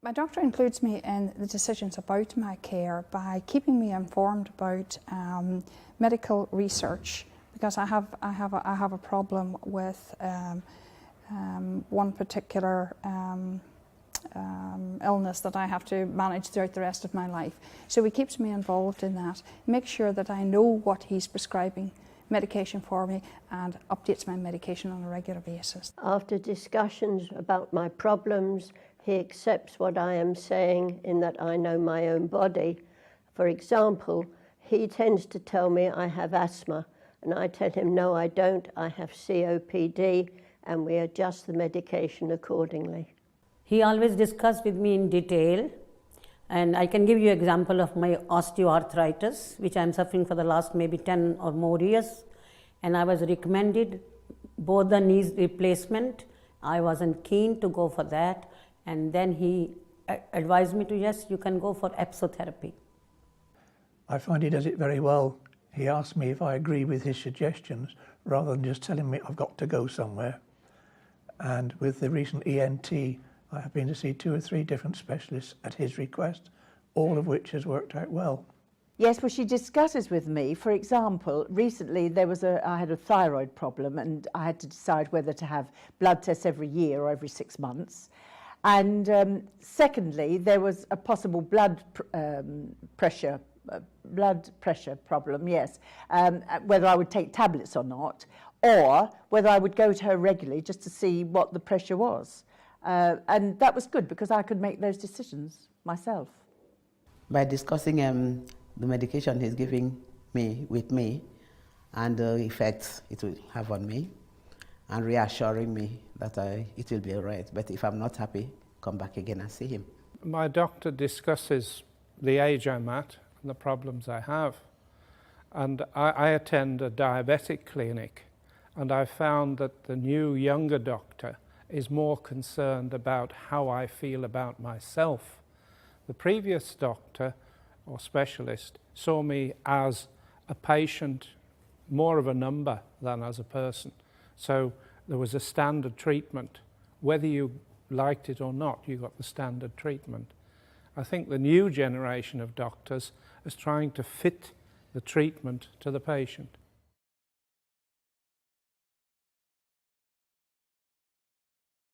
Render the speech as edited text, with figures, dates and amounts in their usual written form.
My doctor includes me in the decisions about my care by keeping me informed about medical research, because I have a problem with one particular illness that I have to manage throughout the rest of my life. So he keeps me involved in that, makes sure that I know what he's prescribing medication for me, and updates my medication on a regular basis. After discussions about my problems, he accepts what I am saying in that I know my own body. For example, he tends to tell me I have asthma, and I tell him, no, I don't, I have COPD, and we adjust the medication accordingly. He always discussed with me in detail, and I can give you an example of my osteoarthritis, which I'm suffering for the last maybe 10 or more years, and I was recommended both the knees replacement. I wasn't keen to go for that, and then he advised me to, yes, you can go for epsotherapy. I find he does it very well. He asks me if I agree with his suggestions rather than just telling me I've got to go somewhere. And with the recent ENT, I have been to see 2 or 3 different specialists at his request, all of which has worked out well. Yes, well, she discusses with me. For example, recently I had a thyroid problem, and I had to decide whether to have blood tests every year or every 6 months. And secondly, there was a possible blood pressure problem, yes, whether I would take tablets or not, or whether I would go to her regularly just to see what the pressure was. And that was good because I could make those decisions myself. By discussing the medication he's giving me with me and the effects it will have on me, and reassuring me that it will be all right. But if I'm not happy, come back again and see him. My doctor discusses the age I'm at and the problems I have. And I attend a diabetic clinic, and I found that the new younger doctor is more concerned about how I feel about myself. The previous doctor or specialist saw me as a patient, more of a number than as a person. So there was a standard treatment. Whether you liked it or not, you got the standard treatment. I think the new generation of doctors is trying to fit the treatment to the patient.